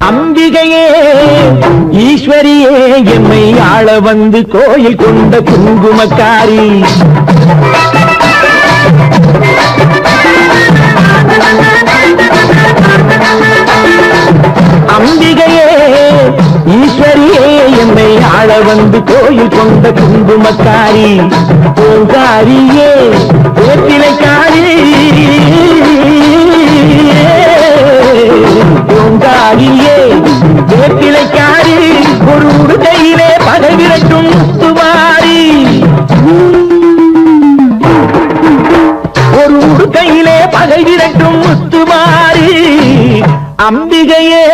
அம்பிகையே ஈஸ்வரியே எம்மை ஆள வந்து கோயில் கொண்ட குங்குமக்காரி. அம்பிகையே ஈஸ்வரியே என்னை ஆள வந்து கோயில் கொண்ட குங்குமக்காரி. பூங்காரியே வேப்பிலைக்காரி, பூங்காரியே வேப்பிலைக்காரி, ஒரு உடுக்கையிலே பகை விரட்டும் முத்துமாரி, ஒரு உடுக்கையிலே பகை விரட்டும் முத்துமாரி. அம்பிகையே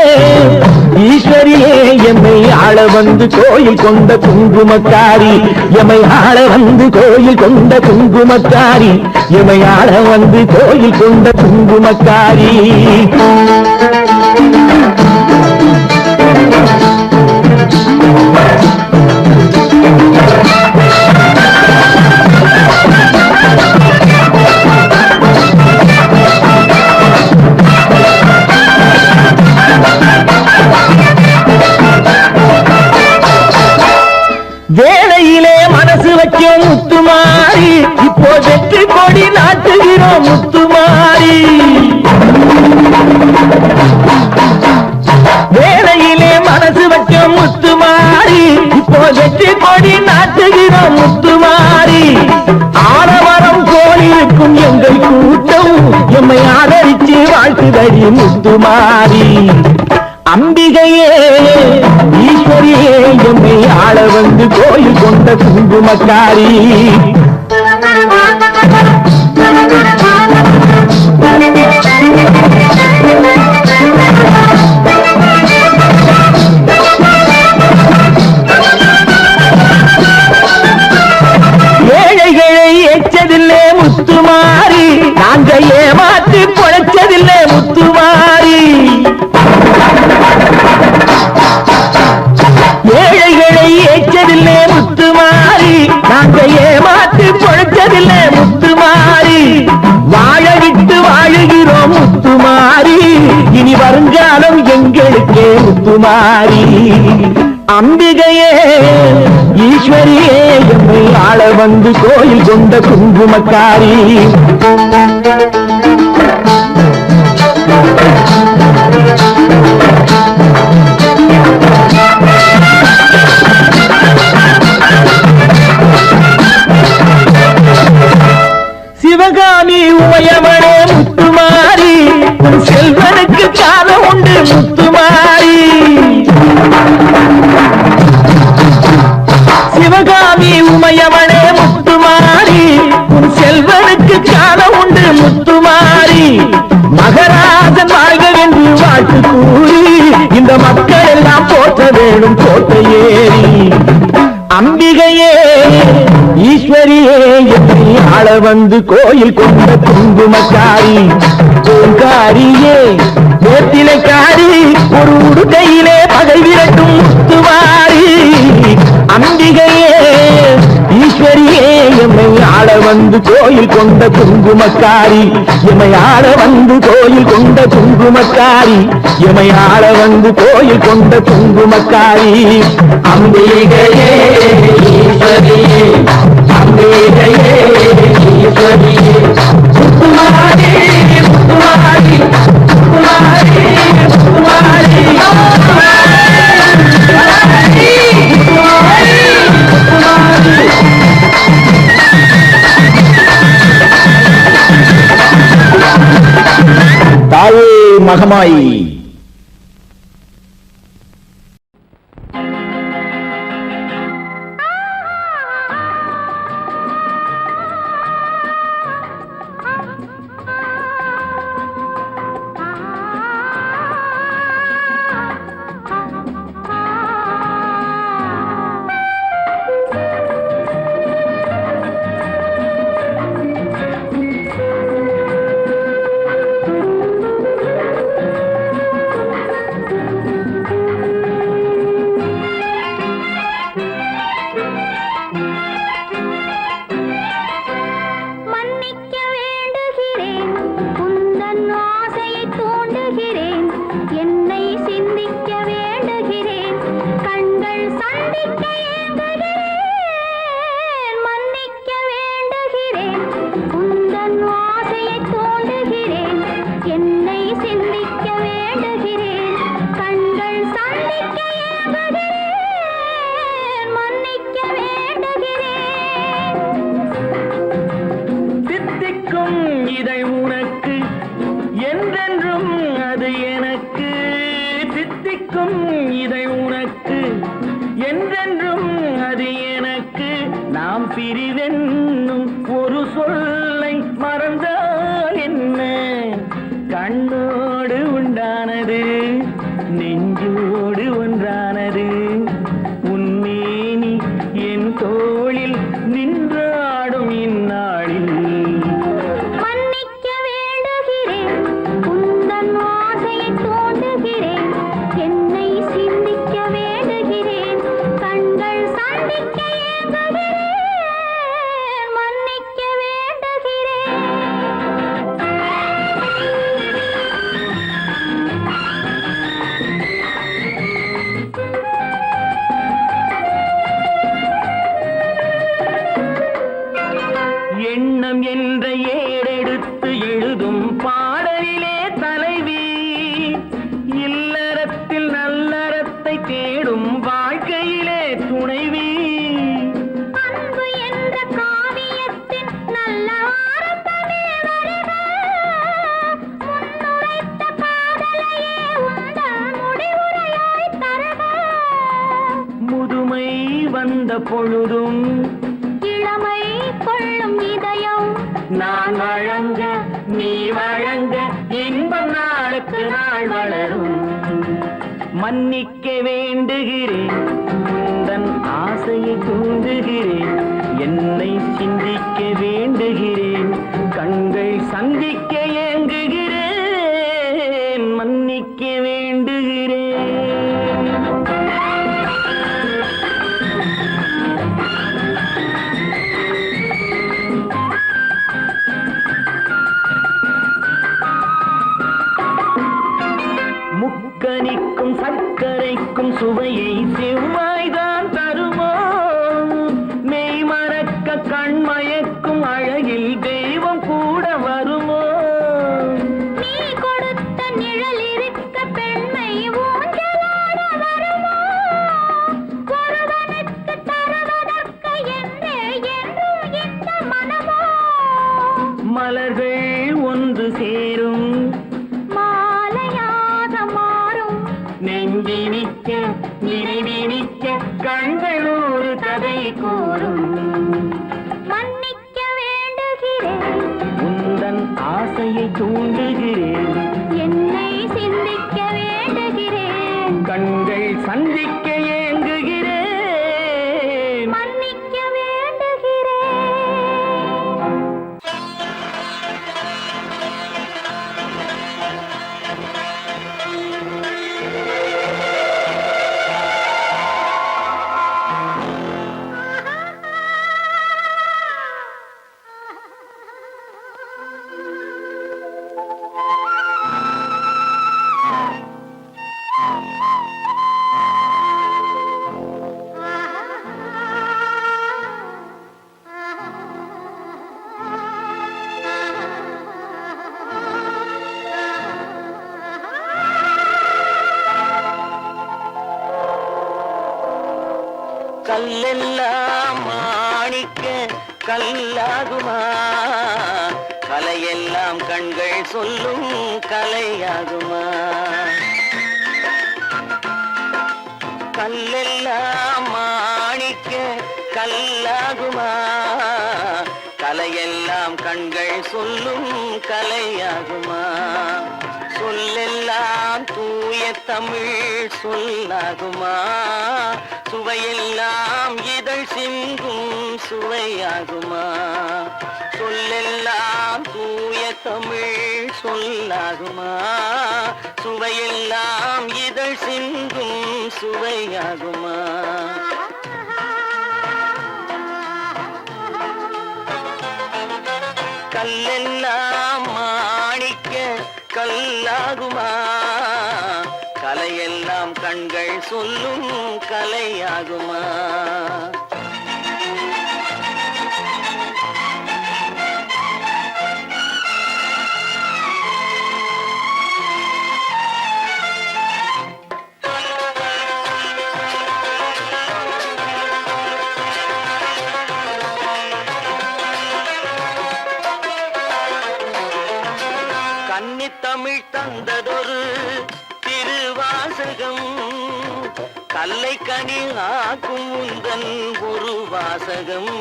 ஈஸ்வரியே எம்மை ஆள வந்து கோயில் கொண்ட குங்குமக்காரி. எம்மை ஆள வந்து கோயில் கொண்ட குங்குமக்காரி. எம்மை ஆள வந்து கோயில் கொண்ட குங்குமக்காரி. வேலையிலே மனசு வைக்கும் முத்துமாரி, இப்போ வெற்றி கொடி நாட்டுகிறோம் முத்துமாரி. வேலையிலே மனசு வைக்கும் முத்துமாரி, இப்போ வெற்றி கொடி நாட்டுகிறோம் முத்துமாரி. ஆலமரம் கோயிலுக்கும் எங்கள் கூட்டம் எம்மை ஆதரிச்சு வாழ்த்துதடி முத்துமாரி. அம்பிகையே ஈஸ்வரியே எம்மை ஆள வந்து கோயில் கொண்ட குங்குமக்காரி. ஏழைகளை ஏற்றதில்லை முத்துமாரி, நாங்க ஏமாற்றி பொழைச்சதில்லை முத்துமாரி. ஏழைகளை ஏற்றதில்லை முத்துமாரி, நாங்க ஏமாற்றி பொழைச்சதில்லை முத்துமாரி. வாழ விட்டு வாழுகிறோம் முத்துமாரி, இனி வருங்காலம் எங்களுக்கே முத்துமாரி. அம்பிகையே ஈஸ்வரியே எம்மை ஆள வந்து கோயில் கொண்ட குங்குமக்காரி. சிவகாமி உமையவனே முத்துமாரி, உன் செல்வனுக்கு காலம் உண்டு முத்துமாரி. சிவகாமி உமையவனே முத்துமாரி, உன் செல்வனுக்கு காலம் உண்டு முத்துமாரி. மகராஜன் வாழ்க என்று வாழ்த்து கூறி இந்த மக்கள் எல்லாம் போற்ற வேணும் கோட்டை ஏறி. அம்பிகையே ஈஸ்வரியே என்னை ஆள வந்து கோயில் கொண்ட குங்குமக்காரி. பூங்காரியே வேப்பிலைக்காரி, ஒரு உடுக்கையிலே பகை விரட்டும் முத்துமாரி. அம்பிகையே ஈஸ்வரியே எம்மை ஆள வந்து கோயில் கொண்ட குங்குமக்காரி. எம்மை ஆள வந்து கோயில் கொண்ட குங்குமக்காரி. எம்மை ஆள வந்து கோயில் கொண்ட குங்குமக்காரி. அம்பிகையே ஈஸ்வரியே, அம்பிகையே ஈஸ்வரியே, முத்துமாரி முத்துமாரி முத்துமாரி முத்துமாரி தாயே மகமாயி. சிரிக்கும் இதை உனக்கு என்றென்றும் அது எனக்கு நாம் பிரிவென்னும் ஒரு சொல்லை மறந்தால் என்ன கண்ணோடு உண்டானது நெஞ்சோடு ஒன்றானது உன்னேனி என் தோளில் நின்றாடும் இந்நாளில் மன்னிக்க வேண்டுகிறேன் உந்தன் ஆசையை தோண்டுகிறேன் என்னை சிந்திக்க வேண்டுகிறேன் கண்கள் சந்திக்க ஏங்குகிறேன் மன்னிக்க வேண்டுகிறேன் எண்ணம் என்ற ஏடெடுத்து எழுதும் பாடலிலே தலைவி இல்லறத்தில் நல்லறத்தை தேடும் வாழ்க்கையிலே துணைவி அன்பு என்ற காவியத்தின் நல்ல ஆரம்பமே வருக முன்னுரைத்த காதலையே உந்தன் முடிவுரையாய் தருக முதுமை வந்த பொழுதும் இளமை கொள்ளும் இதயம் நான் வழங்க நீ வழங்க இன்பம் நாளுக்கு நாள் வளரும் மன்னிக்க வேண்டுகிறேன் உந்தன் ஆசையை தூண்டுகிறேன் என்னை சிந்திக்க வேண்டுகிறேன் கண்கள் சந்திக்க ஏங்குகிறேன் மன்னிக்க வேண்டுகிறேன் முக்கனிக்கும் சர்க்கரைக்கும் சுவையை செவ்வாய்தான் தருமோ மெய் மறக்க கண்மயக்கும் அழகில் தெய்வம் கூட வருமோ நீ கொடுத்த நிழல் இருக்க பெண்மை ஊஞ்சலாட வருமோ ஒருவனுக்கு தருவதற்கு என்றே என்றும் இந்த மனமோ மலர்கள் ஒன்று சேரும் மாலையாக மாறும் நெஞ்சினிக்க நினைவினிக்க கண்கள் ஒரு கதை கூறும் மன்னிக்க வேண்டுகிறேன் உந்தன் ஆசையை தூண்டுகிறேன் என்னை சிந்திக்க வேண்டுகிறேன் கண்கள் சந்திக்க ஏங்குகிறேன் மன்னிக்க வேண்டுகிறேன் கல்லெல்லாம் மாணிக்க கல்லாகுமா கலையெல்லாம் கண்கள் சொல்லும் கலையாகுமா கல்லெல்லாம் மாணிக்க கல்லாகுமா கலையெல்லாம் கண்கள் சொல்லும் கலையாகுமா சொல்லெல்லாம் தூய தமிழ் சொல்லாகுமா சுவையெல்லாம் இதழ் சிந்தும் சுவையாகுமா சொல்லெல்லாம் தூய தமிழ் சொல்லாகுமா சுவையெல்லாம் இதழ் சிந்தும் சுவையாகுமா கல்லெல்லாம் மாணிக்க கல்லாகுமா கலையெல்லாம் கண்கள் சொல்லும் கலையாகுமா கன்னித்தமிழ் தந்ததொரு திருவாசகம் கல்லை கனி ஆக்கும் உந்தன் ஒரு வாசகம்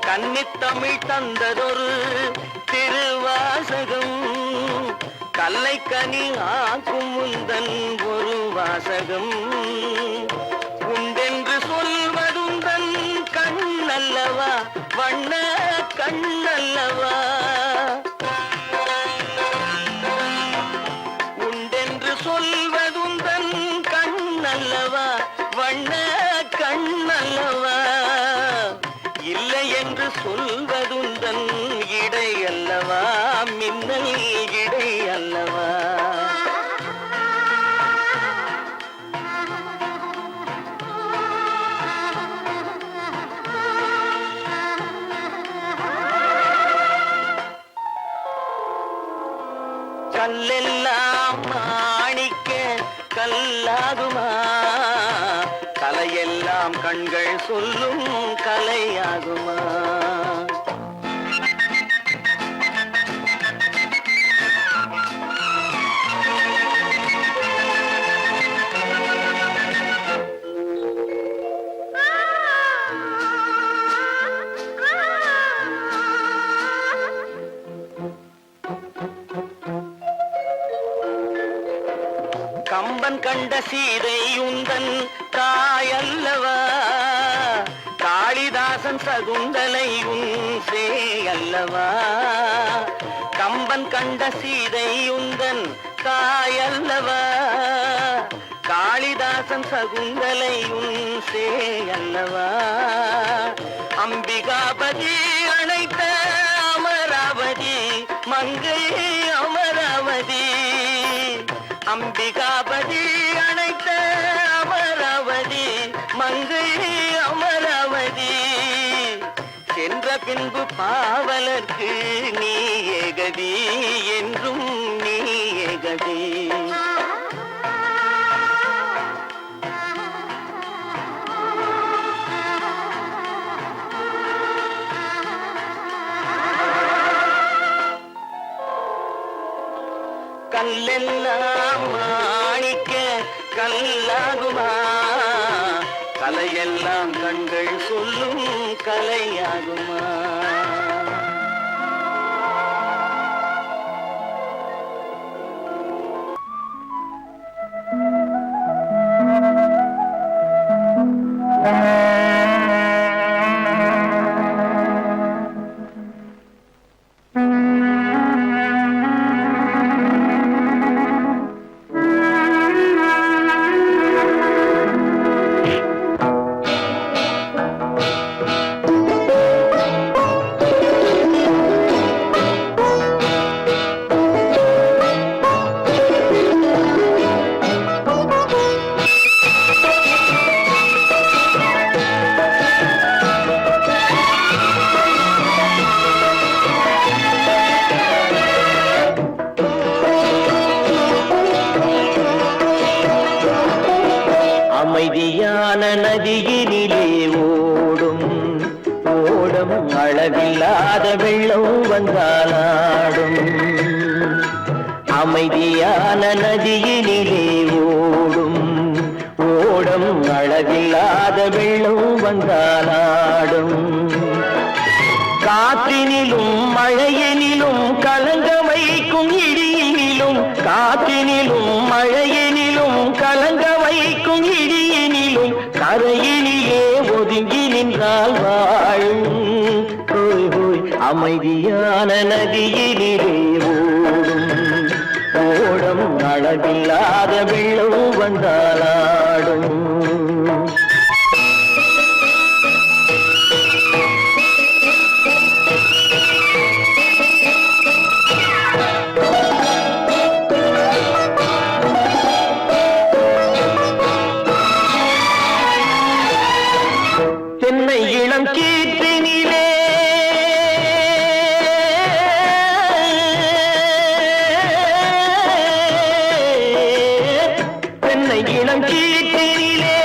கன்னித்தமிழ் தந்ததொரு திருவாசகம் கல்லை கனி ஆக்கும் உந்தன் ஒரு வாசகம் உண்டென்று சொல்வதுந்தன் கண்ணல்லவா வண்ண கண்ணல்லவா உண்டென்று சொல்வதுந்தன் கண்ணல்லவா வண்ண கண்ணல்லவா இல்லை என்று சொல்வதுந்தன் இடை அல்லவா மின்னல் இடை அல்லவா கல்லெல்லாம் மாணிக்க கல்லாகுமா கலையெல்லாம் கண்கள் சொல்லும் கலையாகுமா கம்பன் கண்ட சீதை உந்தன் தாயல்லவா காளிதாசன் சகுந்தலை உன் சேயல்லவா கம்பன் கண்ட சீதை உந்தன் தாயல்லவா காளிதாசன் சகுந்தலை உன் சேயல்லவா அம்பிகாபதி அணைத்த அமராவதி மங்கை அமராவதி அம்பிகாபதி அணைத்த அமராவதி மங்கை அமராவதி சென்ற பின்பு பாவலர்க்கு நீ ஏகதி என்றும் நீ ஏகதி கல்லெல்லாம் மாணிக்க கல்லாகுமா கலையெல்லாம் கண்கள் சொல்லும் கலையாகுமா அமைதியான நதியினிலே ஓடும் ஓடும் அளவில்லாத வெள்ளம் வந்தாலாடும் அமைதியான நதியினிலே ஓடும் ஓடும் அளவில்லாத வெள்ளம் வந்தாலாடும் காற்றினிலும் மழையினிலும் கலங்க வைக்கும் இடியினிலும் காற்றினிலும் மழையினிலும் கலங்க வைக்கும் இடியினிலும் கரையினிலே ஒதுங்கி நின்றால் வாழும் ஹோய் ஹோய் அமைதியான நதியினிலே ஓடும் ஓடும் அளவில்லாத வெள்ளம் வந்தாலாடும் தென்னை இளம் கீற்றினிலே தென்னை இளம் கீற்றினிலே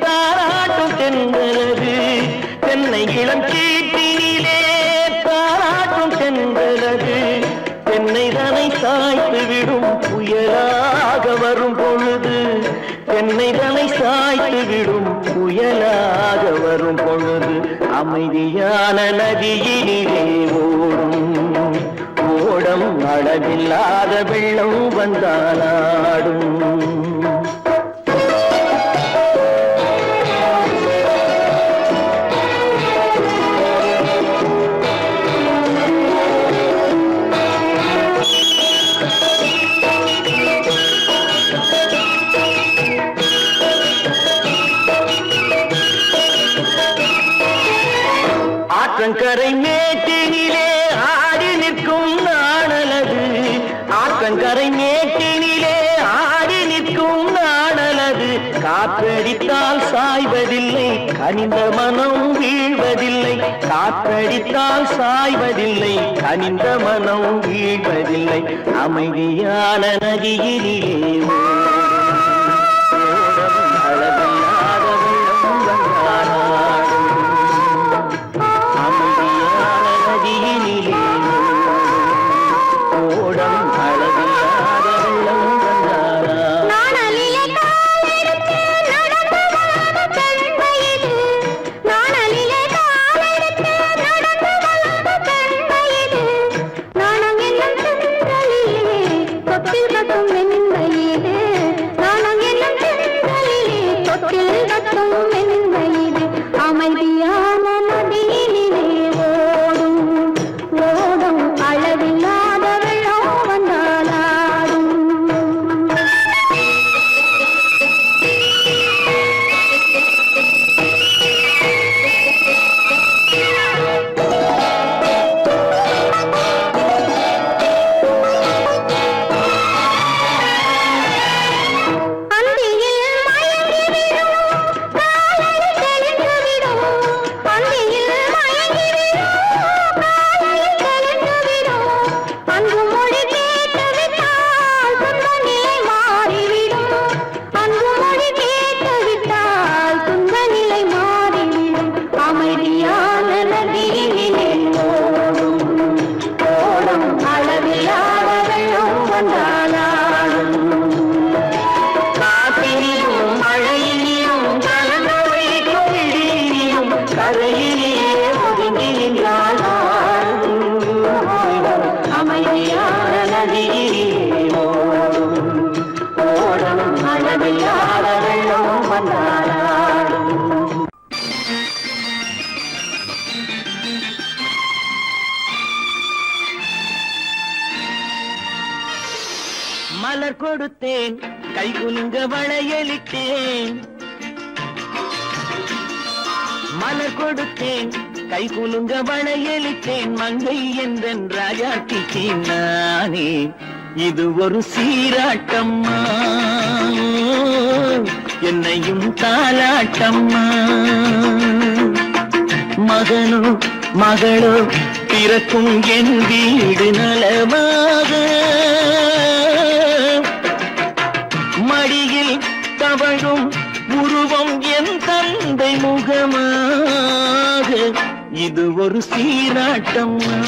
தாராட்டும் தென்றலது தென்னை இளம் கீற்றினிலே தாராட்டும் தென்றலது தென்னை தனை சாய்த்து விடும் புயலாக வரும் பொழுது தென்னை தனை சாய்த்து விடும் புயலாக வரும் பொழுது அமைதியான நதியினிலே ஓடும் ஓடம் அளவில்லாத வெள்ளம் வந்தாலாடும். ஆற்றங்கரை மேட்டினிலே ஆடி நிற்கும் நாணலது ஆற்றங்கரை மேட்டினிலே ஆடி நிற்கும் நாணலது காற்றடித்தால் சாய்வதில்லை கனிந்த மனம் வீழ்வதில்லை காற்றடித்தால் சாய்வதில்லை கனிந்த மனம் வீழ்வதில்லை அமைதியான நதியினிலே மலர் கொடுத்தேன் கைகுலுங்க வளையலிட்டேன் மலர் கொடுத்தேன் கைகுலுங்க வளையலிட்டேன் மங்கை என்றன் ராஜாத்திக்கு நானே இது ஒரு சீராட்டம்மா என்னையும் தாலாட்டம்மா மகனோ மகளோ பிறக்கும் என் வீடு நலமாக மடியில் தவழும் உருவம் என் தந்தை முகமாக இது ஒரு சீராட்டம்மா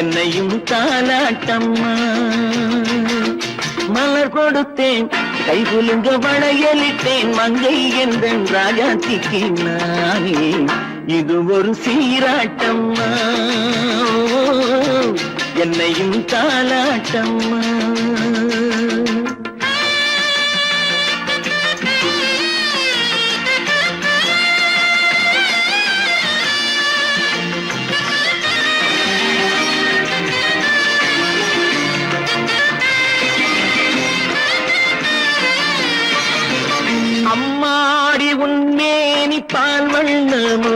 என்னையும் தாலாட்டம்மா மலர் கொடுத்தேன் கைகுலுங்க வளையலிட்டேன் மங்கை என்றன் ராஜாத்திக்கு நானே இது ஒரு சீராட்டம்மா என்னையும் தாலாட்டம்மா அம்மாடி உன்மேனி பால் வண்ணமோ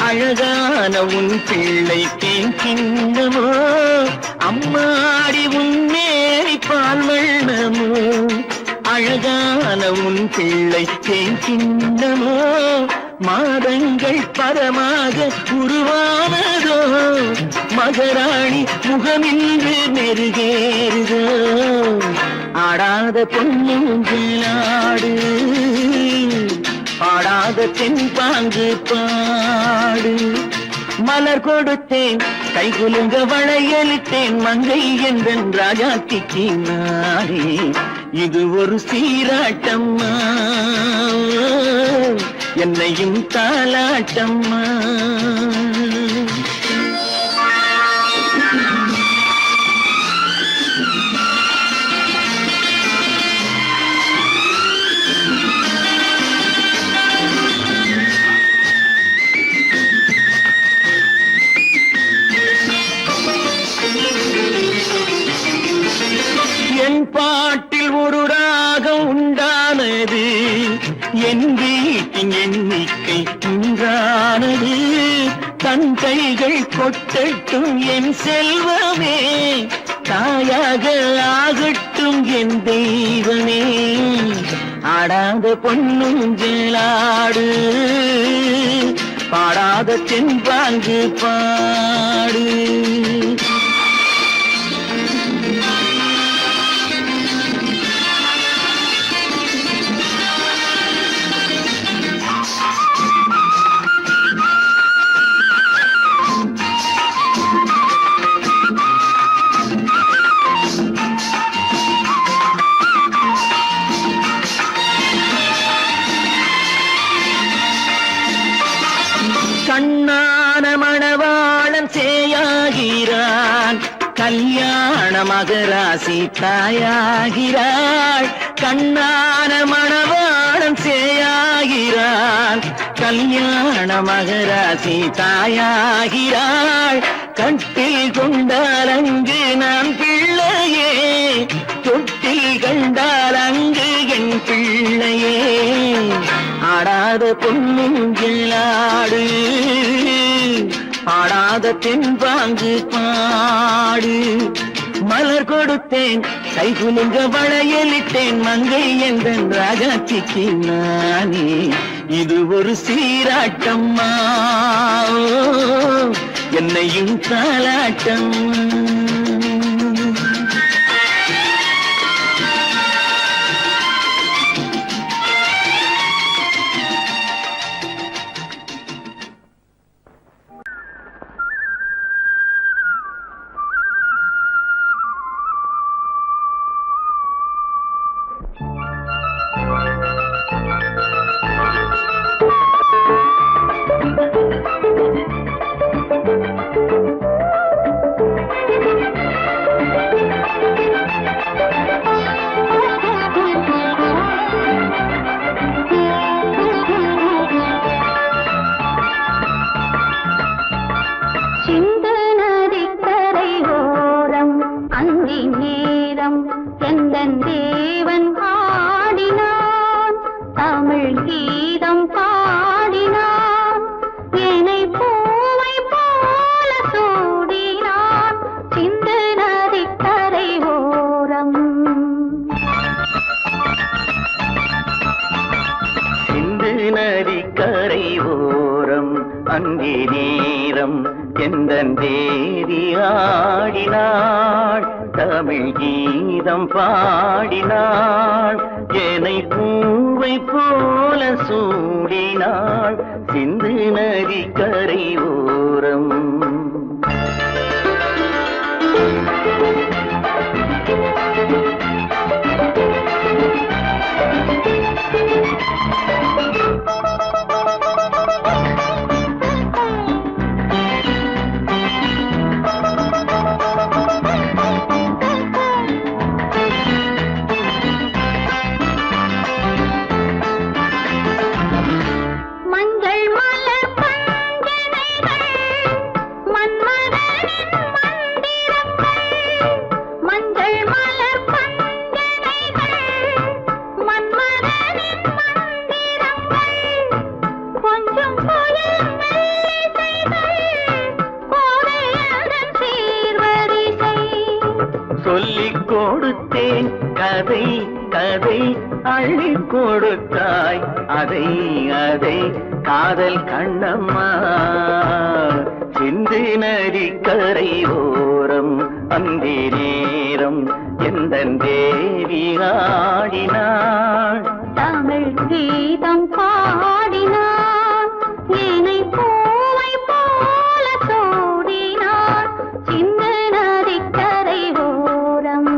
அழகான உன் பிள்ளை தேன் கிண்ணமோ அம்மாடி உன்மேனி பால் வண்ணமோ அழகான உன் பிள்ளை தேன் கிண்ணமோ மாதங்கள் பரமாக உருவானதோ மகராணி முகமின்று மெருகேறுதோ ஆடாத பொன்னூஞ்சலாடு பாடாத தென்பாங்கு பாடு மலர் கொடுத்தேன் கைகுலுங்க வளையலிட்டேன் மங்கை என்றன் ராஜாத்திக்கு நானே இது ஒரு சீராட்டம்மா என்னையும் தாலாட்டம்மா. என் பாட்டில் ஒரு ராகம் உண்டானது, என் வீட்டின் எண்ணிக்கை உண்டானது. தன் கைகள் கொட்டட்டும் என் செல்வமே, தாயாக ஆகட்டும் என் தெய்வமே. ஆடாத பொன்னுஞ்சலாடு, பாடாத தென்பாங்கு பாடு. கண்ணான மணவாளன் சேயாகிறான், கல்யாண மகராசி தாயாகிறாள். கண்ணான மணவாளன் சேயாகிறான், கல்யாண மகராசி தாயாகிறாள். கட்டில் கொண்டால் அங்கு நான் பிள்ளையே, தொட்டில் கண்டால் அங்கு என் பிள்ளையே. ஆடாத பொன்னுஞ்சலாடு, ஆடாத தென்பாங்கு பாடு. மலர் கொடுத்தேன் கைகுலுங்க வளையலிட்டேன், மங்கை எந்தன் ராஜாத்திக்கு நானே. இது ஒரு சீராட்டம்மா என்னையும் தாலாட்டம். நதிக்கரை ஓரம் அங்கே நேரம் எந்தன் தேவி ஆடினாள், தமிழ் கீதம் பாடினாள். என்னை பூவை போல சூடினாள் சிந்து நதிக்கரை ஓரம். சொல்லிக் கொடுத்தேன் கதை கதை, அள்ளி கொடுத்தாய் அதை அதை, காதல் கண்ணம்மா சிந்து நதிக்கரை ஓரம் அந்தி நேரம் எந்தன் தேவி ஆடினாள், தமிழ் கீதம் பாடினாள். என்னை பூவை போல சூடினாள் சிந்து நதிக்கரை ஓரம்.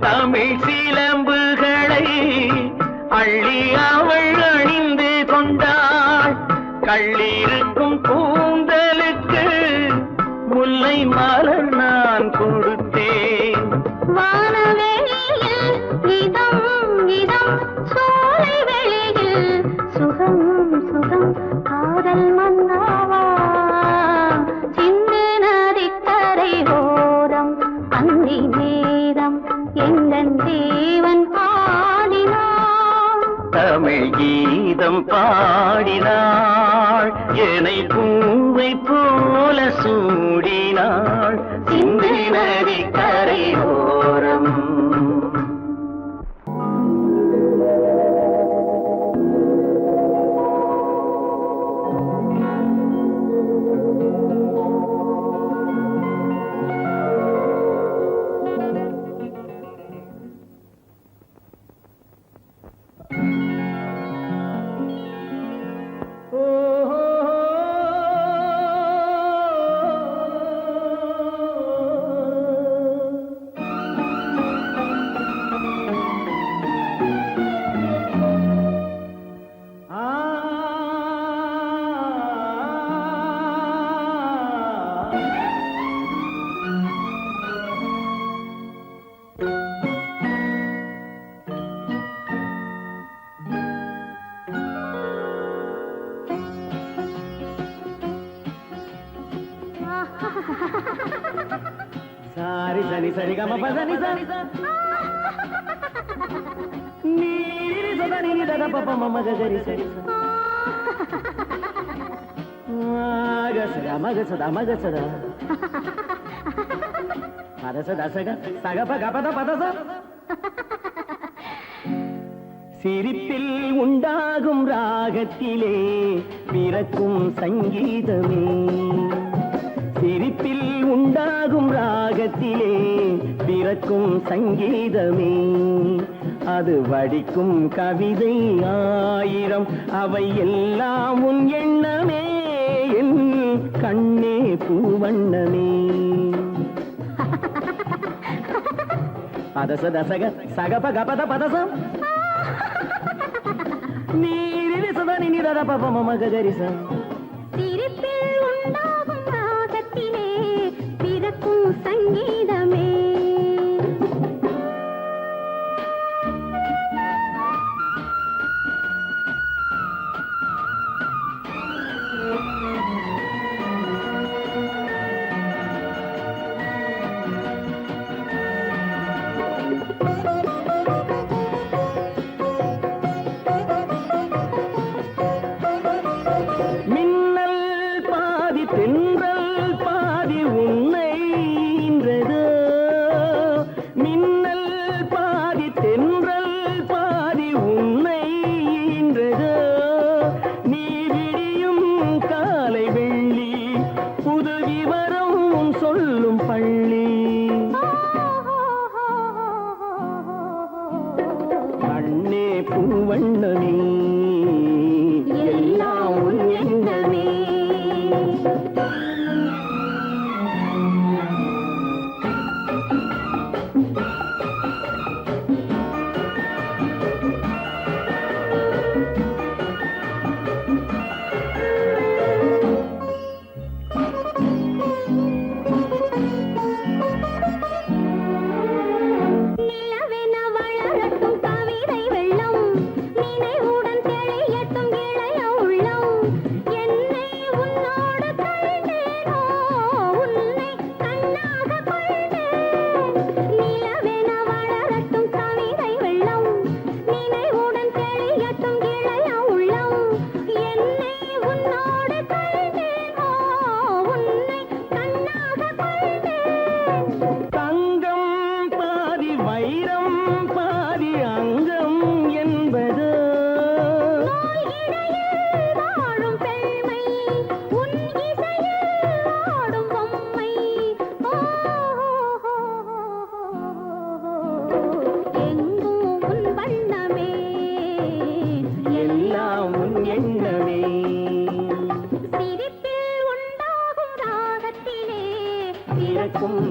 தமிழ் சிலம்புகளை அள்ளி அவள் அணிந்து கொண்டாள். கள்ளிருக்கும் கூந்தலுக்கு முல்லை மலர் நான் கொடுத்தேன். வானவெளியில் இதம் இதம் சோலை வெளியில் சுகம் சுகம் காதல் மன்னாவா சிந்து நதிக்கரை ஓரம் அந்தி நேரம் எங்கள் தேவன் பாடினான். தமிழ் கீதம் பாடினாள் என்னை பூவை போல சூடினாள் சிந்து நதி கரையோரம். సారి సని సరి గమ పదని సని నీరి సదని దద పప మమ గరి సరి మగ సద పద సద సగ సగ పగ పద పద స. சிரிப்பில் உண்டாகும் ராகத்திலே பிறக்கும் சங்கீதமே. சிரிப்பில் உண்டாகும் ராகத்திலே பிறக்கும் சங்கீதமே. அது வடிக்கும் கவிதை ஆயிரம் அவை எல்லாம் உன் எண்ணமே. என் கண்ணே பூவண்ணமே. பதச தசக சகப கபத பதசம் நீரி சதனி நிரத பப மம கரிச. சிரிப்பில் உண்டாகும் ராகத்திலே பிறக்கும் சங்கீதமே. பூவண்ணமே எல்லாம் உன் எண்ணமே.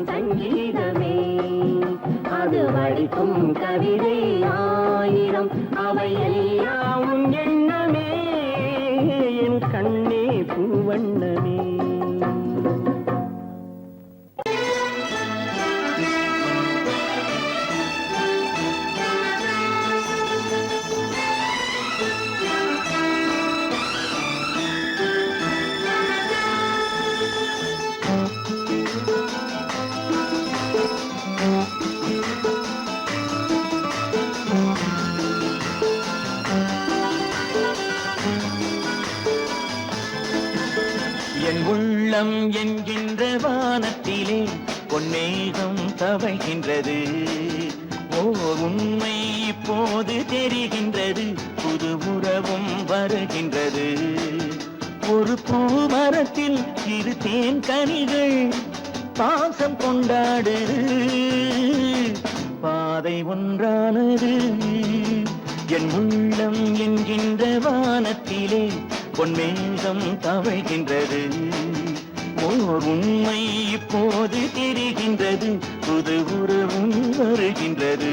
சங்கீதமே அது வடிக்கும் சொல்லும் கவிதை ஆயிரம் அவையெல்லாம் உன் எண்ணமே என் கண்ணே பூவண்ணமே. என் உள்ளம் என்கின்ற வானத்திலே பொன்னேகம் தவழ்கின்றது. ஓர் உண்மை இப்போது தெரிகின்றது, புது உறவும் வருகின்றது. ஒரு பூமரத்தில் இரு தேன் கனிகள் பாசம் கொண்டாடு, பாதை ஒன்றானது. என் உள்ளம் என்கின்ற வானத்திலே பொன்மேகம் தவழ்கின்றது. ஓர் உண்மை இப்போது தெரிகின்றது, புது உறவும் வருகின்றது.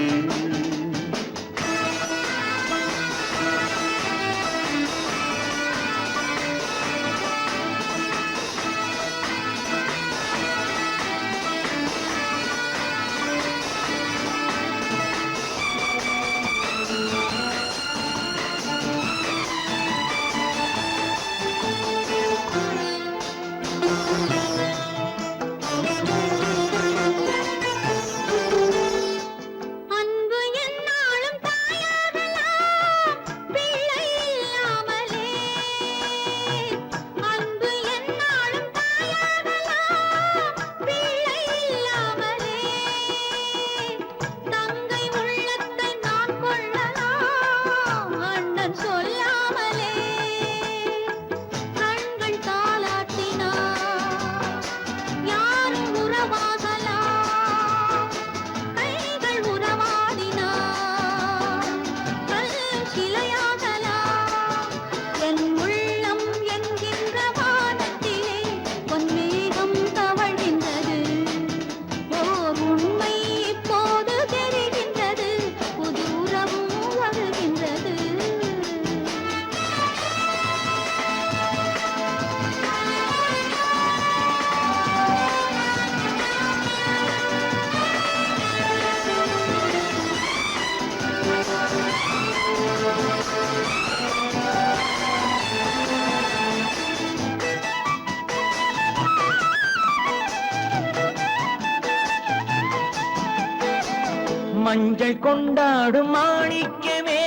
மஞ்சள் கொண்டாடும் மாணிக்கமே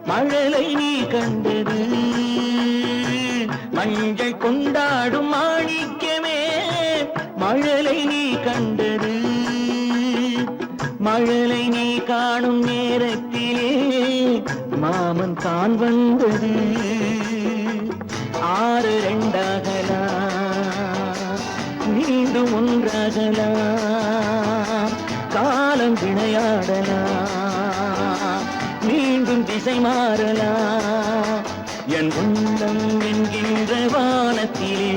மழலை நீ கண்டது. மஞ்சள் கொண்டாடும் மாணிக்கமே மழலை நீ கண்டது. மழலை நீ காணும் நேரத்திலே மாமன் தான் வந்தது. 6 2ஆகலாம், மீண்டும் ஒன்றாகலாம். காலம் விளையாடலாம், மீண்டும் திசை மாறலாம். என் உள்ளம் என்கின்ற வானத்திலே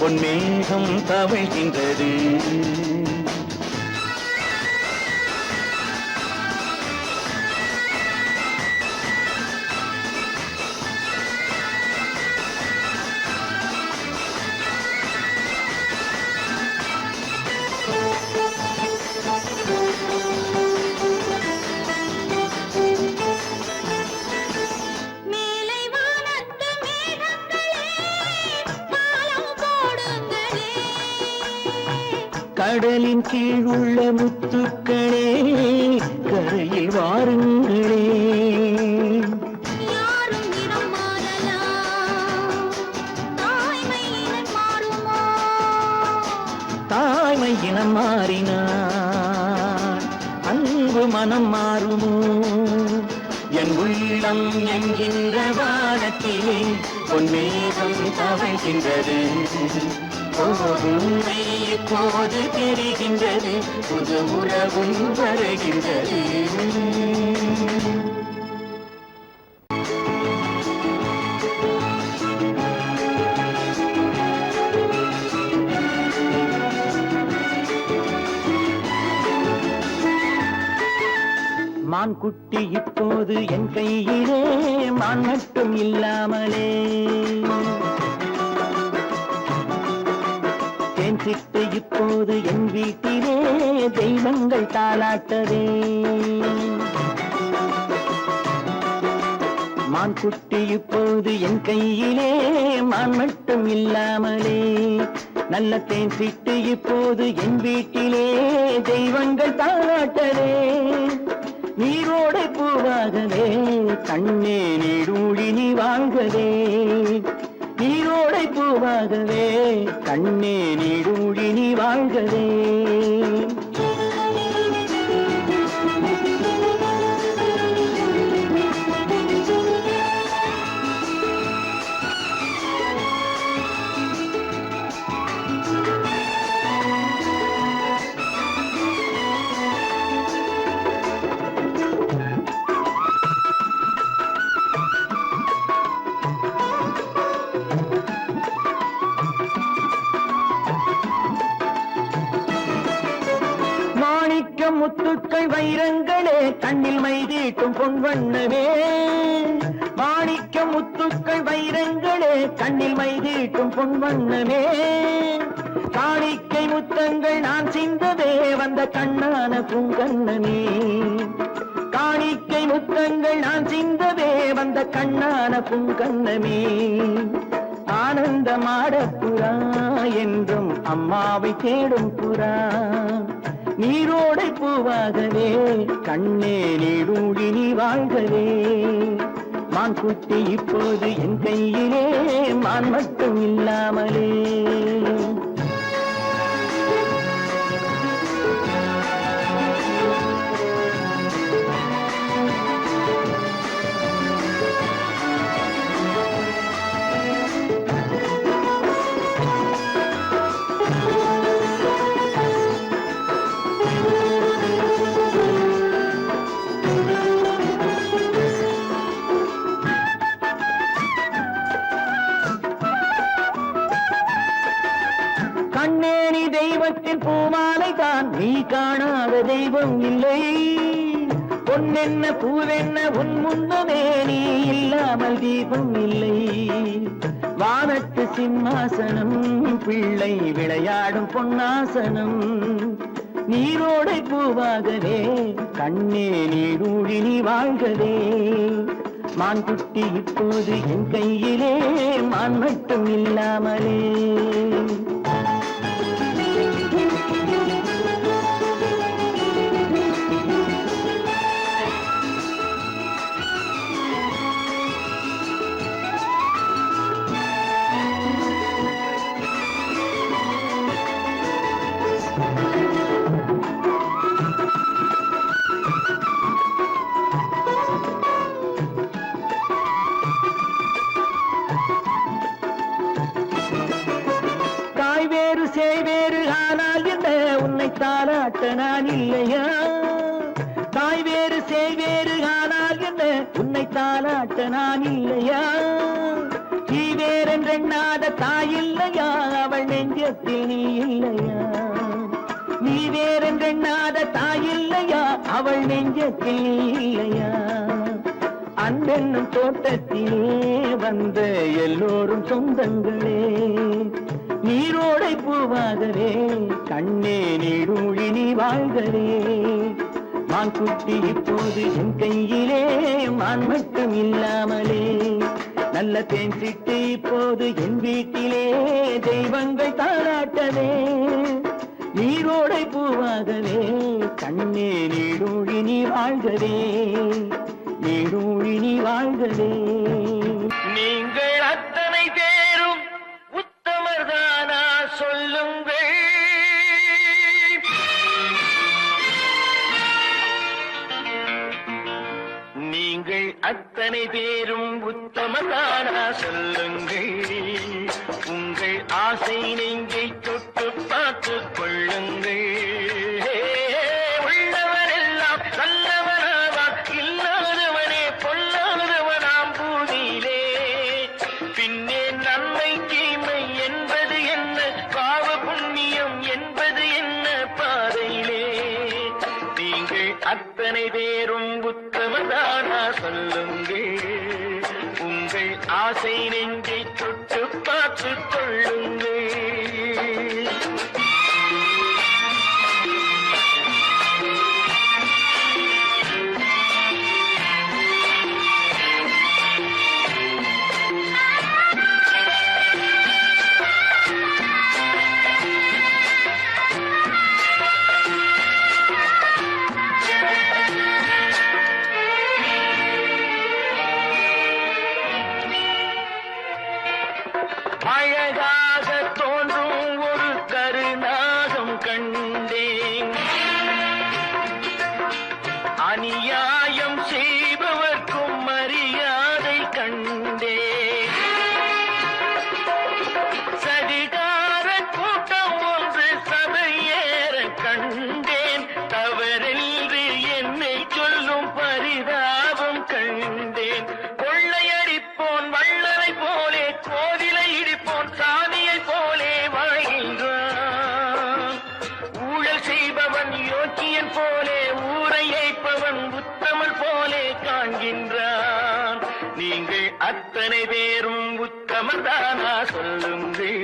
பொன்மேகம் தவழ்கின்றது. கடலின் கீழ் உள்ள முத்துக்களே கரையில் வாருங்களே. யாரும் இனம் மாறலாம், தாய்மை இனம் மாறுமோ? தாய்மை இனம் மாறினார் அன்பு மனம் மாறுமோ? என் உள்ளம் என்கின்ற வானத்திலே பொன்மேகம் தவழ்கின்றது. உண்மை இப்போது தெரிகின்றது, புது உறவும் வருகின்றது. மான் குட்டி இப்போது என் கையிலே, மான் மட்டும் இல்லாமலே. தேன் சிட்டு இப்போது என் வீட்டிலே, தெய்வங்கள் தாலாட்டவே. மான் குட்டி இப்போது என் கையிலே, மான் மட்டும் இல்லாமலே. நல்ல தேன் சிட்டு இப்போது என் வீட்டிலே, தெய்வங்கள் தாலாட்டவே. நீரோடை பூவாகவே, கண்ணே நீடூழி நீ வாழ்கவே. நீரோடை பூவாகவே, கண்ணே நீடூழி நீ வாழ்கவே. முத்துக்கள் வைரங்களே, கண்ணில் மைதீட்டும் பொன்வண்ணமே. மாணிக்க முத்துக்கள் வைரங்களே, கண்ணில் மைதீட்டும் பொன்வண்ணமே. காணிக்கை முத்தங்கள் நான் சிந்ததே, வந்த கண்ணான பூங்கண்ணமே. காணிக்கை முத்தங்கள் நான் சிந்ததே, வந்த கண்ணான பூங்கண்ணமே. ஆனந்தமாட புறா என்றும் அம்மாவை தேடும் புறா. நீரோடை பூவாகவே, கண்ணே நீடூழி நீ வாழ்கவே. மான் குட்டி இப்போது என் கையிலே, மான் மட்டும் இல்லாமலே. கண்ணே நீ தெய்வத்தின் பூமாலை தான், நீ காணாத தெய்வம் இல்லை. பொன்னென்ன பூவென்ன உன் முன்னமே, நீ இல்லாமல் தீபம் இல்லை. வானத்து சிம்மாசனம், பிள்ளை விளையாடும் பொன்னாசனம். நீரோடை பூவாகவே, கண்ணே நீடூழி நீ வாழ்கவே. மான் குட்டி இப்போது என் கையிலே, மான் மட்டும் இல்லாமலே. சேவேறு ஆனால் என்ன, உன்னை தாராட்ட நான் இல்லையா? தாய் வேறு சேவேறு ஆனால் என்ன, உன்னை தாராட்ட நான் இல்லையா? நீ வேறென்றெண்ணாத தாய் இல்லையா, அவள் நெஞ்சத்தில் நீ இல்லையா? நீ வேறென்றெண்ணாத தாய் இல்லையா, அவள் நெஞ்சத்தில் நீ இல்லையா? அன்பென்னும் தோட்டத்திலே வந்த எல்லோரும் சொந்தங்களே. நீரோடை பூவாகவே, கண்ணே நீடூழி நீ வாழ்கவே. மான் குட்டி இப்போது என் கையிலே, மான் மட்டும் இல்லாமலே. நல்ல தேன் சிட்டு இப்போது என் வீட்டிலே, தெய்வங்கள் தாராட்டவே. நீரோடை பூவாகவே, கண்ணே நீடூழி நீ வாழ்கவே. நீடூழி நீ வாழ்கவே. நீங்கள் அத்தனை பேரும் உத்தமர்தானா சொல்லுங்கள். நீங்கள் அத்தனை பேரும் உத்தமர்தானா சொல்லுங்கள். உங்கள் ஆசை நெஞ்சை தொட்டு பார்த்துக் கொள்ளுங்கள். உள்ளவரெல்லாம் நல்லவனாவான், இல்லாதவனே பொல்லாதவனாம் பூதியிலே. பின்னே நன்மை தீமை என்பது என்ன, பாவ புண்ணியம் என்பது என்ன பாதையிலே. நீங்கள் அத்தனை பேரும் உத்தமதானா சொல்லுங்கள் உங்கள் ஆசை நெஞ்சை தொட்டு பார்த்துக் கொள்ளுங்கள் அழகாக தோன்றும் ஒரு கருநாகம் கண்டேன் அநியாயம் செய்பவர்க்கும் மரியாதை கண்டேன் சதிகார கூட்டம் ஒன்று சபையேற கண்டேன் தவறென்று என்னை சொல்லும் பரிதாபம் கண்டேன் கொள்ளையடிப்போன் வள்ளலை போலே கோவிலை இடிப்போன் சாமியை போலே வாழ்கின்றான் ஊழல் செய்பவன் யோக்கியன் போலே ஊரை ஏய்ப்பவன் உத்தமல் போலே காண்கின்றான் நீங்கள் அத்தனை பேரும் உத்தமதானா சொல்லுங்கள்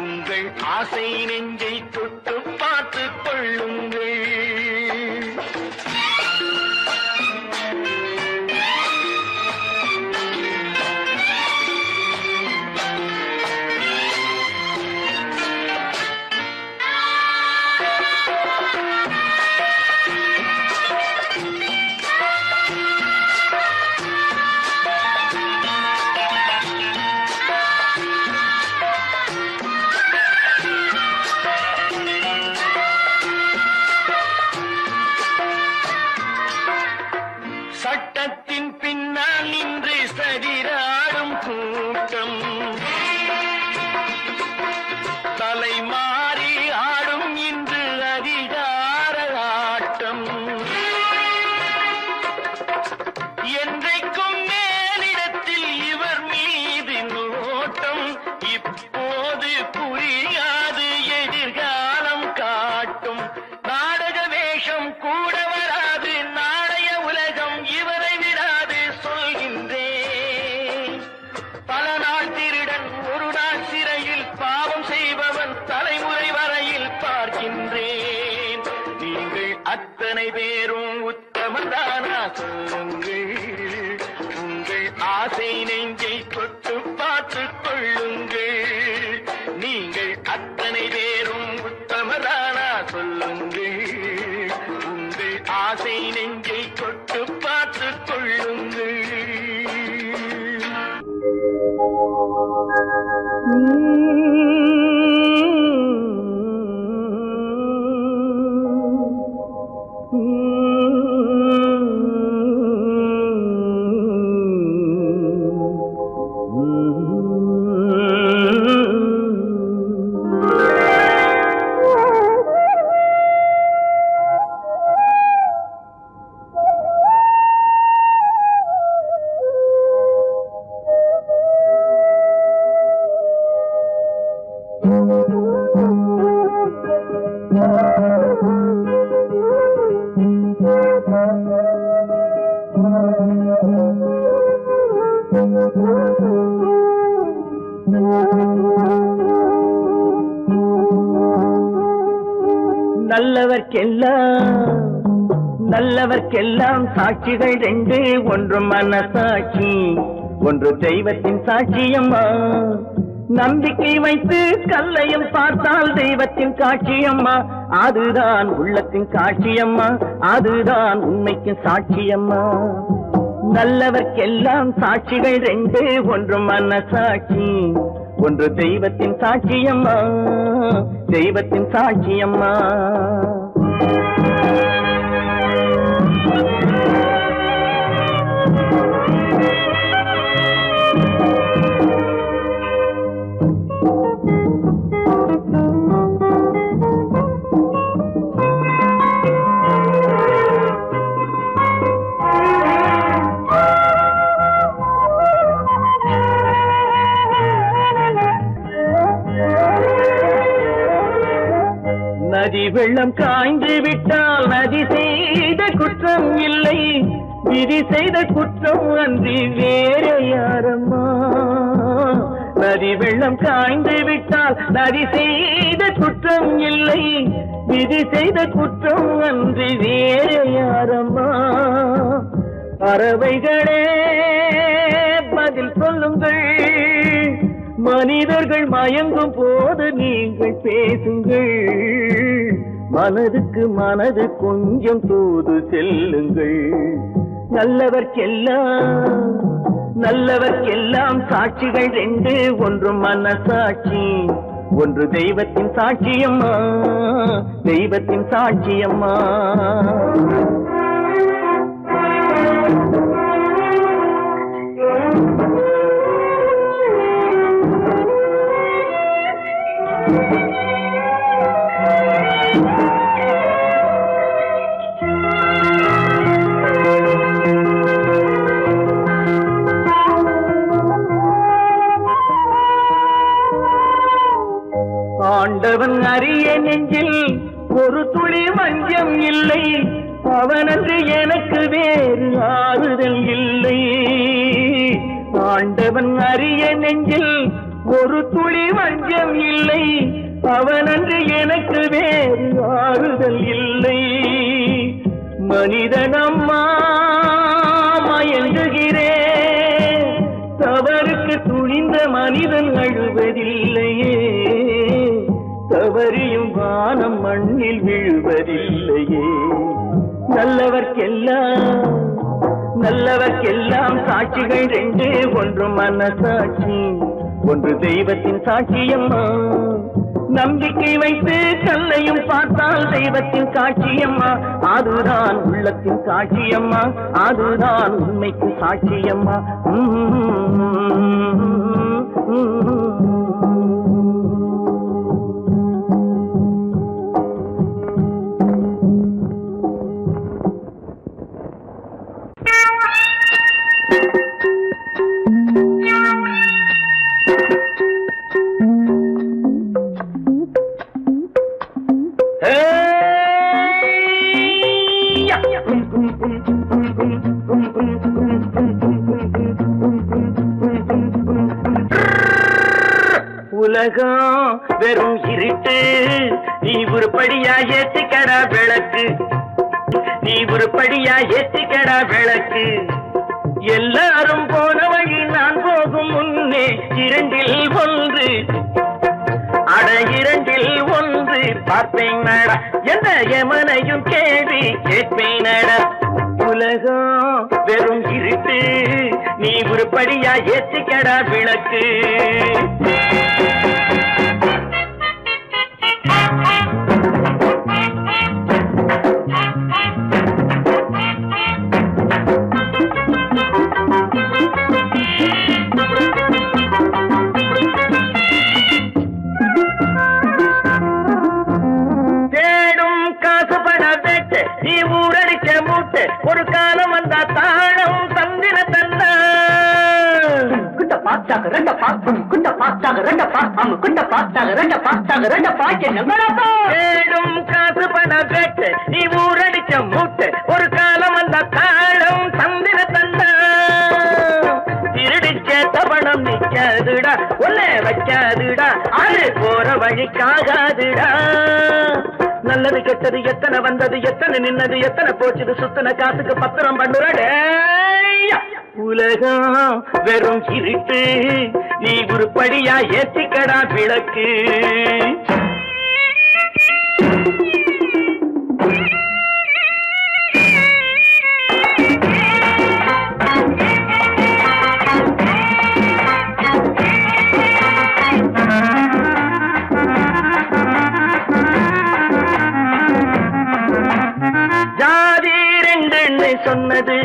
உங்கள் ஆசை நெஞ்சை தொட்டு பார்த்துக் கொள்ளுங்கள் சட்டத்தின் பின்னால் நின்று சதிராடும் கூட்டம் தலைமாறி ஆடும் இன்று அதிகார ஆட்டம் என்றைக்கும் மேலிடத்தில் இவர் மீது நோட்டம் இப்போது புரியாது எதிர்காலம் காட்டும் நாடக வேஷம் கூட வராது நாளைய உலகம் இவரை விடாது சொல்கின்றேன் பல நாள் திருடன் ஒரு நாள் சிறையில் பாவம் செய்பவன் தலைமுறை வரையில் பார்க்கின்றேன் நீங்கள் அத்தனை பேரும் உத்தமதானா சொல்லுங்கள் உங்கள் ஆசை நெஞ்சை தொட்டு பார்த்துக் கொள்ளுங்கள் நீங்கள் அத்தனை பேரும் உத்தமதானா சொல்லுங்கள் உங்கள் ஆசை நெஞ்சை தொட்டு பார்த்துக் கொள்ளுங்கள் நல்லவர்க்கெல்லாம் சாட்சிகள் ரெண்டு ஒன்று மனசாட்சி ஒன்று தெய்வத்தின் சாட்சியம்மா நம்பிக்கை வைத்து கல்லையும் பார்த்தால் தெய்வத்தின் காட்சியம்மா அதுதான் உள்ளத்தின் காட்சியம்மா அதுதான் உண்மைக்கு சாட்சியம்மா நல்லவர்க்கெல்லாம் சாட்சிகள் ரெண்டு ஒன்று மனசாட்சி ஒன்று தெய்வத்தின் சாட்சியம்மா தெய்வத்தின் சாட்சியம்மா நதி வெள்ளம் காய்ந்து விட்டால் நதி செய்த செய்த குற்றம் இல்லை, விதி செய்த குற்றம் அன்றி வேற யாரம்மா? நதி வெள்ளம் காய்ந்து விட்டால் நதி செய்த குற்றம் இல்லை, விதி செய்த குற்றம் அன்றி வேற யாரம்மா? பறவைகளே பதில் சொல்லுங்கள், மனிதர்கள் மயங்கும் போது நீங்கள் பேசுங்கள், மனதுக்கு மனது கொஞ்சம் தூது செல்லுங்கள். நல்லவர்க்கெல்லாம் சாட்சிகள் ரெண்டு, ஒன்று மனசாட்சி, ஒன்று தெய்வத்தின் சாட்சியம்மா, தெய்வத்தின் சாட்சியம்மா. ஆண்டவன் அறிய நெஞ்சில் ஒரு துளி வஞ்சம் இல்லை, அவனன்று எனக்கு வேறு ஆறுதல் இல்லை. ஆண்டவன் அறிய நெஞ்சில் ஒரு துளி வஞ்சம் இல்லை, அவனன்று எனக்கு வேறு ஆறுதல் இல்லை. மனிதனம்மா மயங்குகிறேன், தவறுக்கு துணிந்த மனிதன் அழுவதில்லையே, தவறியும் வானம் மண்ணில் விழுவதில்லையே. நல்லவர்க்கெல்லாம் சாட்சிகள் ரெண்டு, ஒன்று மனசாட்சி, ஒன்று தெய்வத்தின் சாட்சியம்மா. நம்பிக்கை வைத்து கல்லையும் பார்த்தால் தெய்வத்தின் சாட்சியம்மா, அதுதான் உள்ளத்தின் சாட்சியம்மா, அதுதான் உண்மைக்கு சாட்சியம்மா. உலகம் வெறும் இருட்டு, நீ உருப்படியா ஏத்திக்கடா விளக்கு, நீ உருப்படியா ஏத்திக்கடா விளக்கு. எல்லாரும் போன வழி நான் போகும் முன்னே இரண்டில் ஒன்று, அட இரண்டில் ஒன்று பார்ப்பேன் நட, எந்த எமனையும் கேள்வி கேட்பேன் நட. உலகம் வெறும் இருட்டு, நீ உருப்படியா ஏத்திக்கடா விளக்கு. ஒரு காலம் வந்தா தாழம் தந்தின தந்தா குண்ட பாச்சாக ரெண்ட பாத்தும், குண்ட பாச்சாக ரெண்ட பாத்தாம, குண்ட பாச்சாக ரெண்ட பாச்சாக ரெண்ட பாய்க்க தேடும் காசு பண பேட்டு, நீ ஊரடிச்ச மூட்டு. ஒரு காலம் வந்தா தாழம் தந்தின தந்தா, திருடிச்ச தபணம் நிக்காதுடா, ஒல்ல வைக்காதுடா, அது போற வழிக்காகாதுடா. நல்லது கெட்டது எத்தனை வந்தது, எத்தனை நின்னது, எத்தனை போச்சுது, சுத்தன காசுக்கு பத்திரம் பண்ணுறடே. உலகம் வெறும் இருட்டு, நீ உருப்படியா ஏத்திக்கடா விளக்கு. சொன்னது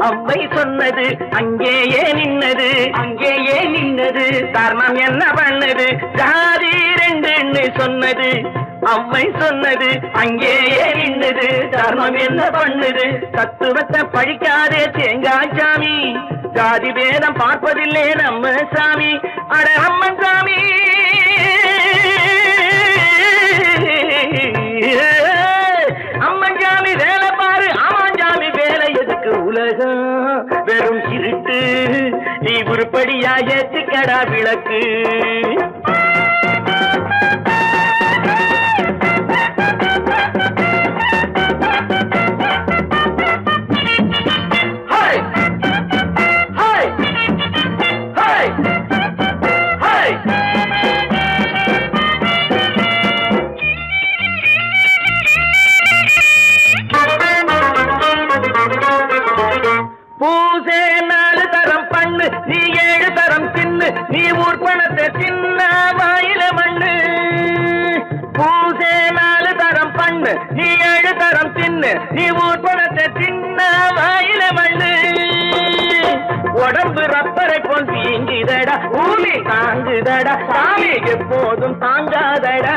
அம்மை சொன்னது, அங்கேயே நின்னது, அங்கேயே நின்னது, காரணம் என்ன பண்ணது? ஜாதி ரெண்டுன்னு சொன்னது அம்மை சொன்னது, அங்கேயே நின்னது, காரணம் என்ன பண்ணுது? தத்துவத்தை பழிக்காதே தேங்காய் சாமி, ஜாதி பேதம் பார்ப்பதில்லை நம்ம சாமி. அட அம்மன் சாமி, அம்மன் சாமி வேலை பாரு. ஆமா உலகம் வெறும் இருட்டு, நீ உருப்படியா ஏற்றிக்கடா விளக்கு. பூசே 4 தரம் பண்ணு, நீ 7 தரம் தின்னு, நீ ஊர் பணத்தை தின்ன வாயில மண்ணு. பூசே 4 தரம் பண்ணு, நீ 7 தரம் தின்னு, நீ ஊர் பணத்தை தின்ன வாயில மண்ணு. உடம்பு ரப்பரை போல் வீங்குதடா, ஊமி தாங்குதடா, சாமி எப்போதும் தாங்காதடா.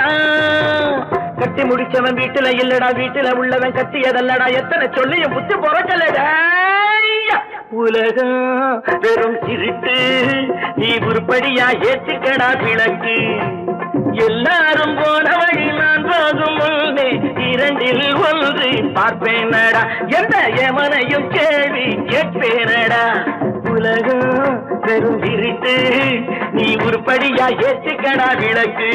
கட்டி முடிச்சவன் வீட்டுல இல்லடா, வீட்டுல உள்ளவன் கட்டியதல்லடா, எத்தனை சொல்லியும் புத்தி பொறக்கலடா. உலகம் வெறும் இருட்டு, நீ உருப்படியா ஏற்றிக்கடா விளக்கு. எல்லாரும் போன வழி நான் போகும் முன்னே 2ல் 1 பார்ப்பேனடா, எந்த எமனையும் கேள்வி கேட்பேனடா. உலகம் வெறும் இருட்டு, நீ உருப்படியா ஏற்றிக்கடா விளக்கு.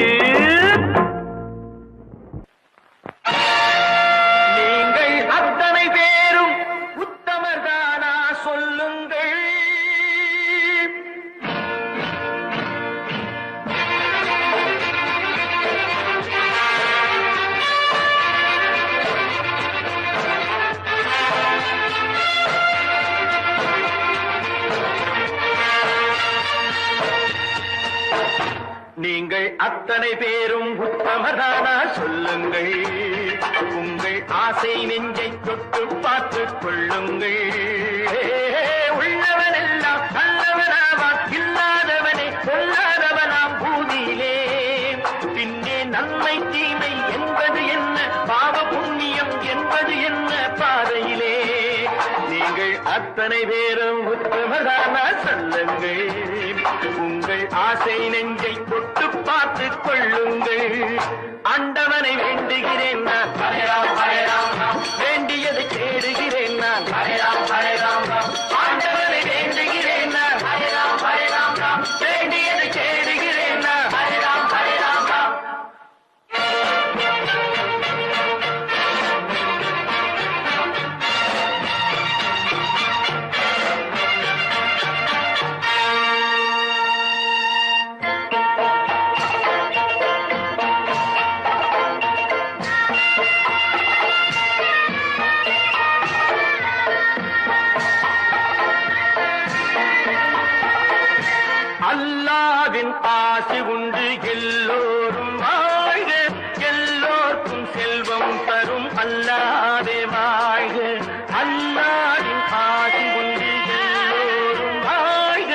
நீங்கள் அத்தனை பேரும் உத்தமர்தானா சொல்லுங்கள். நீங்கள் அத்தனை பேரும் உத்தமதானா சொல்லுங்கள். உங்கள் ஆசை நெஞ்சை தொட்டு பார்த்துக் கொள்ளுங்கள். உள்ளவனெல்லாம் நல்லவனாவான், இல்லாதவனே சொல்லாதவனாம் பூதியிலே. பின்னே நன்மை தீமை என்பது என்ன, பாவ புண்ணியம் என்பது என்ன பாதையிலே. நீங்கள் அத்தனை பேரும் உத்தமதானா சொல்லுங்கள். உங்கள் ஆசை நெஞ்சை தொட்டு பார்த்துக் கொள்ளுங்கள். ஆண்டவனை வேண்டுகிறேன் நான், வேண்டியதை தேடுகிறேன் நான். ஆண்டவனை வேண்டுகிறேன் நான், வேண்டியதை தேடுகிறேன் நான். அல்லாவின் ஆசி உண்டு எல்லோரும் வாழ்க, எல்லோருக்கும் செல்வம் தரும் அல்லாவே வாழ்க. அல்லாவின் ஆசி உண்டு எல்லோரும் வாழ்க,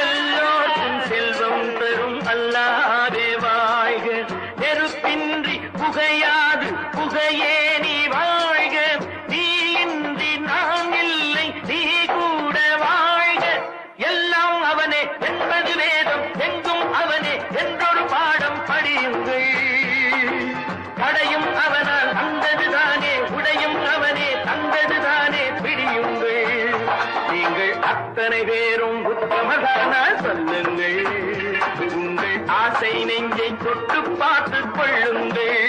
எல்லோருக்கும் செல்வம் தரும் அல்லாவே வாழ்க. நெருப்பின்றி புகையாது புகையே நீ வாழ்க, நீ இன்றி நான் இல்லை நீ கூட வாழ்க. எல்லாம் அவனே என்பது வேதம், எங்கும் அவனே என்றொரு பாடம் படியுங்கள். கடையும் அவனால் வந்ததுதானே, உடையும் அவனே தந்ததுதானே பிடியுங்கள். நீங்கள் அத்தனை பேரும் உத்தமதானா சொல்லுங்கள். உங்கள் ஆசை நெஞ்சை தொட்டு பார்த்துக் கொள்ளுங்கள்.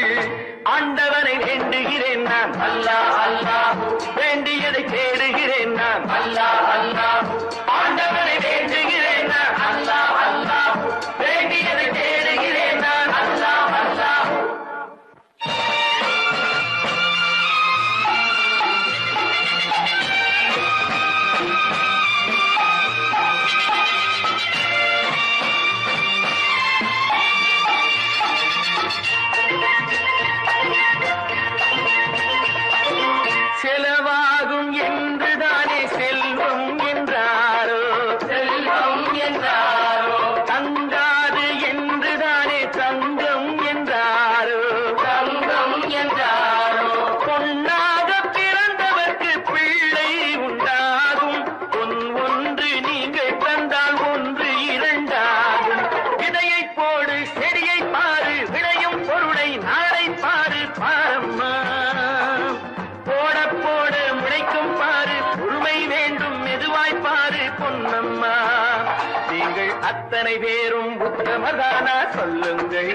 ஆண்டவனை வேண்டுகிறேன் நான், அல்லாஹ் அல்லாஹ், வேண்டியதை தேடுகிறேன் நான், அல்லாஹ் அல்லாஹ். ஆண்டவனை வேண்டுகிறேன் நான், அல்லாஹ் அல்லாஹ், வேண்டியதை தேடுகிறேன் நான், அல்லாஹ் அல்லாஹ். செலவாகும் என்றுதான் அத்தனை பேரும் உத்தமதானா சொல்லுங்கள்.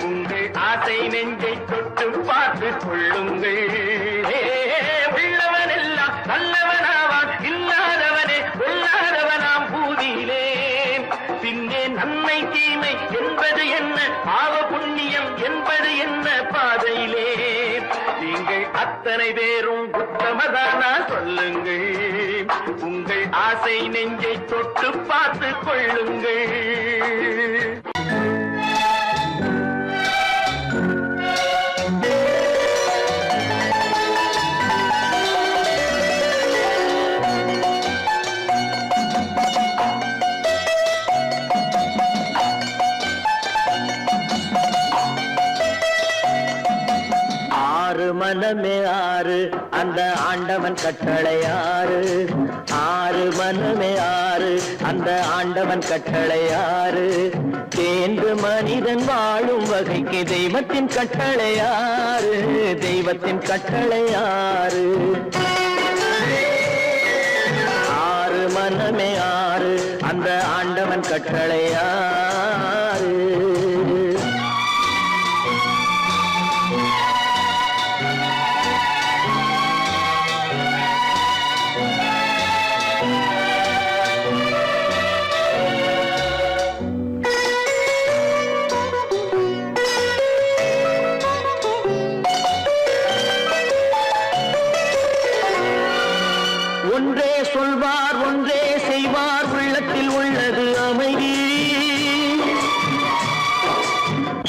உங்கள் ஆசை நெஞ்சை தொட்டு பார்த்து கொள்ளுங்கள். உள்ளவன் எல்லாம் நல்லவனாவான், இல்லாதவனே கொல்லாதவனாம் பூதியிலே. பின்னே நன்மை தீமை என்பது என்ன, பாவ புண்ணியம் என்பது என்ன பாதையிலே. நீங்கள் அத்தனை பேரும் உத்தமதானா சொல்லுங்கள். உங்கள் ஆசை நெஞ்சை தொட்டு பார்த்து கொள்ளுங்கள். மனமே ஆறு அந்த ஆண்டவன் கட்டளை ஆறு. ஆறு மனமே ஆறு அந்த ஆண்டவன் கட்டளை ஆறு. தேர்ந்து மனிதன் வாழும் வகைக்கு தெய்வத்தின் கட்டளை ஆறு. தெய்வத்தின் கட்டளை ஆறு. ஆறு மனமே ஆறு அந்த ஆண்டவன் கட்டளை ஆறு. ஒன்றே சொல்வார் ஒன்றே செய்வார், உள்ளத்தில் உள்ளது அமைதி.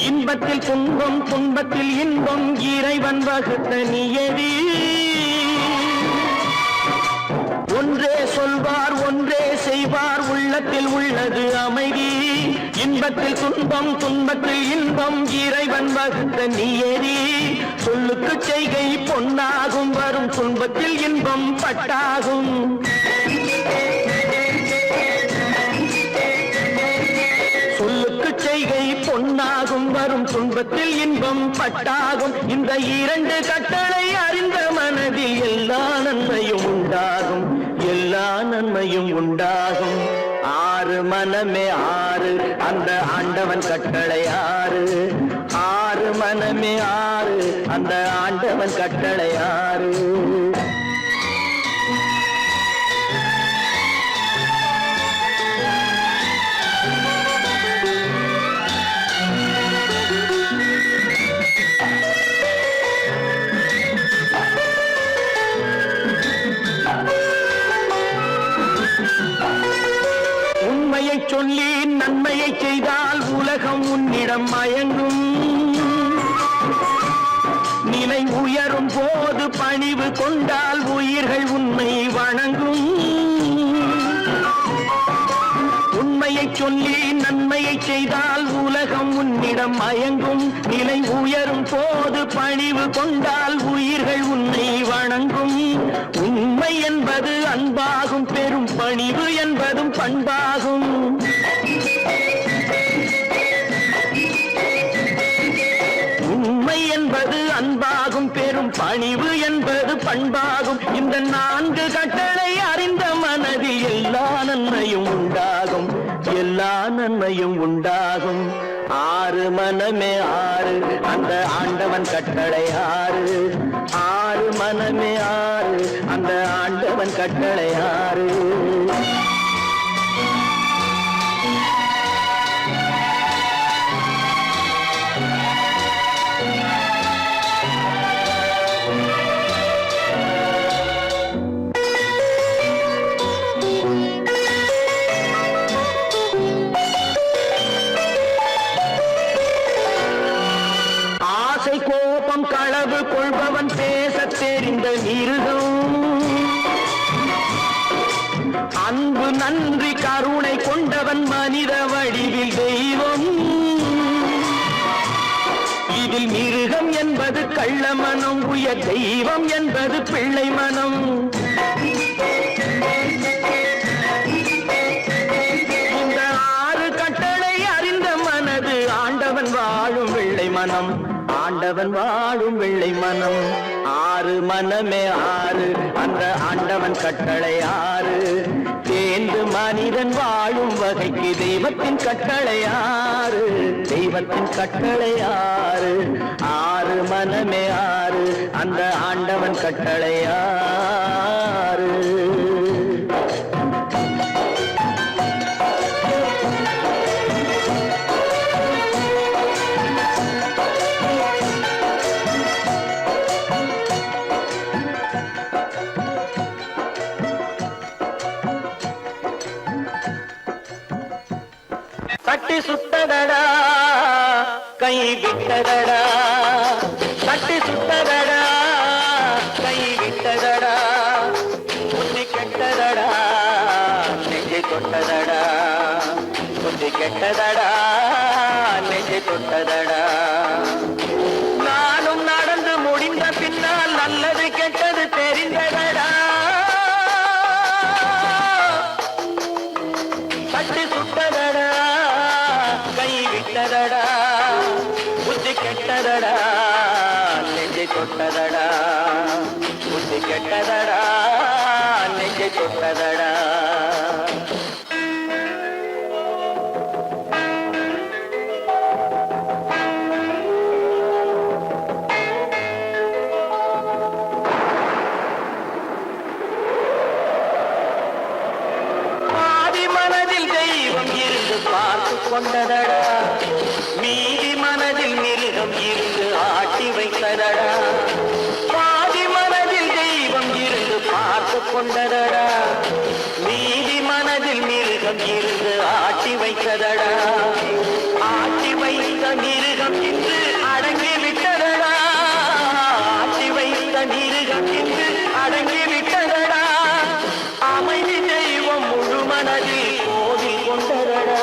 இன்பத்தில் துன்பம் துன்பத்தில் இன்பம், இறைவன் வகுத்த நியதி. ஒன்றே சொல்வார் ஒன்றே செய்வார், உள்ளத்தில் உள்ளது அமைதி. இன்பத்தில் துன்பம் துன்பத்தில் இன்பம், இறைவன் வகுத்த நியதி. சொல்லுக்கு செய்கை பொன்னாகும், வரும் துன்பத்தில் இன்பம் பட்டாகும். சொல்லுக்கு செய்கை பொன்னாகும், வரும் துன்பத்தில் இன்பம் பட்டாகும். இந்த இரண்டு கட்டளை அறிந்த மனதில் எல்லா நன்மையும் உண்டாகும். எல்லா நன்மையும் உண்டாகும். ஆறு மனமே ஆறு அந்த ஆண்டவன் கட்டளை ஆறு. ஆறு மனமே ஆறு அந்த ஆண்டவன் கட்டளை ஆறு. உண்மையை சொல்லி நன்மையை செய்தால் உலகம் உன்னிடம் மயங்கும். நிலை உயரும் போது பணிவு கொண்டால் உயிர்கள் உன்னை வணங்கும். உண்மையை சொல்லி நன்மையை செய்தால் உலகம் உன்னிடம் மயங்கும். நிலை உயரும் போது பணிவு கொண்டால் உயிர்கள் உன்னை வணங்கும். உண்மை என்பது அன்பாகும், பெரும் பணிவு என்பதும் பண்பாகும். உண்மை என்பது அன்பாகும், பெரும் பணிவு என்பது பண்பாகும். இந்த நான்கு கட்டளை அறிந்த மனதில் எல்லா நன்மையும் உண்டாகும். எல்லா நன்மையும் உண்டாகும். ஆறு மனமே ஆறு அந்த ஆண்டவன் கட்டளை ஆறு. ஆறு மனமே ஆறு அந்த ஆண்டவன் கட்டளை ஆறு. கோபம் களவு கொள்பவன் பேசத் தெரிந்த மிருகம். அன்பு நன்றி கருணை கொண்டவன் மனித வடிவில் தெய்வம். இதில் மிருகம் என்பது கள்ள மனம், உயர் தெய்வம் என்பது பிள்ளை மனம். இந்த ஆறு கட்டளை அறிந்த மனது ஆண்டவன் வாழும் வெள்ளை மனம். ஆண்டவன் வாழும் வெள்ளை மனம். ஆறு மனமே ஆறு அந்த ஆண்டவன் கட்டளை ஆறு. தேன் இன்று மனிதன் வாழும் வகைக்கு தெய்வத்தின் கட்டளையாறு, தெய்வத்தின் கட்டளையாறு. ஆறு மனமே ஆறு, அந்த ஆண்டவன் கட்டளையாறு. தட்டி சுட்டதடா கை விட்டதடா, தட்டி சுட்டதடா கை விட்டதடா, புத்தி கெட்டதடா நெஞ்சை தொட்டதடா, புத்தி கெட்டதடா நெஞ்சை தொட்டதடா. நானும் நடந்து முடிந்த பின்னால் நல்லது கெட்டது தெரிந்ததடா. தட்டி சுட்டதடா கை விட்டதடா, புத்தி கெட்டதடா நெஞ்சை தொட்டதடா, புத்தி கெட்டதடா நெஞ்சை தொட்டதடா. பார்த்து கொண்டதடா, மீதி மனதில் மிருகம் இருந்து ஆட்டி வைத்ததடா. பாதி மனதில் தெய்வம் இருந்து பார்த்து கொண்டதடா, மீதி மனதில் மிருகம் இருந்து ஆட்டி வைத்ததடா. ஆட்டி வைத்த மிருகம் இன்று அடங்கி விட்டதடா, ஆட்டி வைத்த மிருகம் இன்று அடங்கி விட்டதடா. அமைதி தெய்வம் முழு மனதில் கோவில் கொண்டதடா.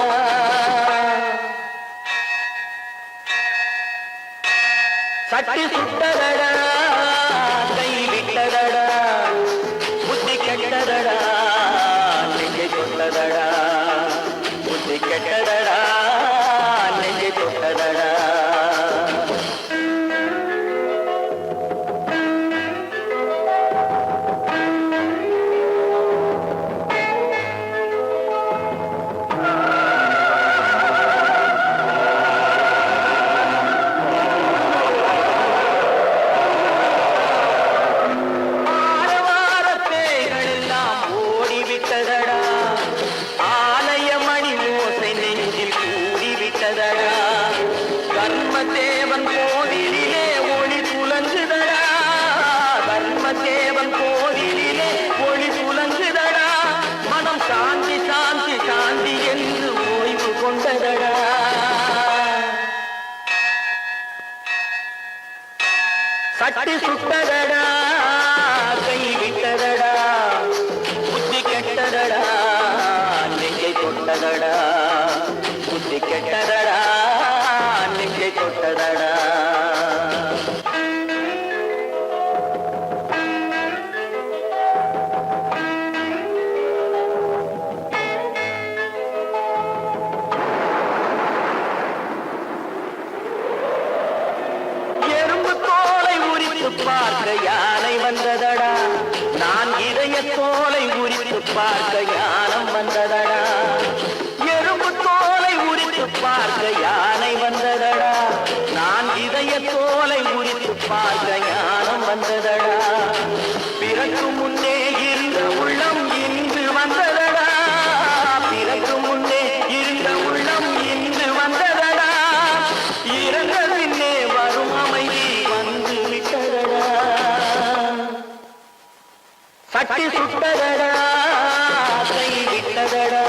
சட்டி சுட்டதடா கை விட்டதடா, புத்தி கெட்டதடா நெஞ்சை தொட்டதடா, புத்தி கெட்டதடா நெஞ்சை தொட்டதடா. தர்மதேவன் கோவிலிலே ஒளி புலங்குதடா, தர்மதேவன் கோவிலிலே ஒளி புலங்குதடா. மனம் சாந்தி சாந்தி சாந்தி என்று ஓய்வு கொண்டதடா. சட்டி சுட்டதடா கை விட்டதடா, புத்தி கெட்டதடா நெஞ்சை தொட்டதடா, புத்தி கெட்டதடா நெஞ்சை தொட்டதடா. எறும்பு தோலை உரித்து பார்க்க யானை வந்ததடா, நான் இதய தோலை உரித்து பார்க்க யானம் வந்ததடா. எறும்பு தோலை உரித்து பார்க்க யானை வந்ததடா, நான் இதய தோலை உரித்து பார்க்க ஞானம் வந்ததடா. பிறகு முன்னே இருந்த உள்ளம் இன்று வந்ததடா, பிறகு முன்னே இருந்த உள்ளம் இன்று வந்ததடா. இறந்த பின்னே வரும் அமைதி வந்து விட்டதடா. சட்டி சுட்டதடா கை விட்டதடா,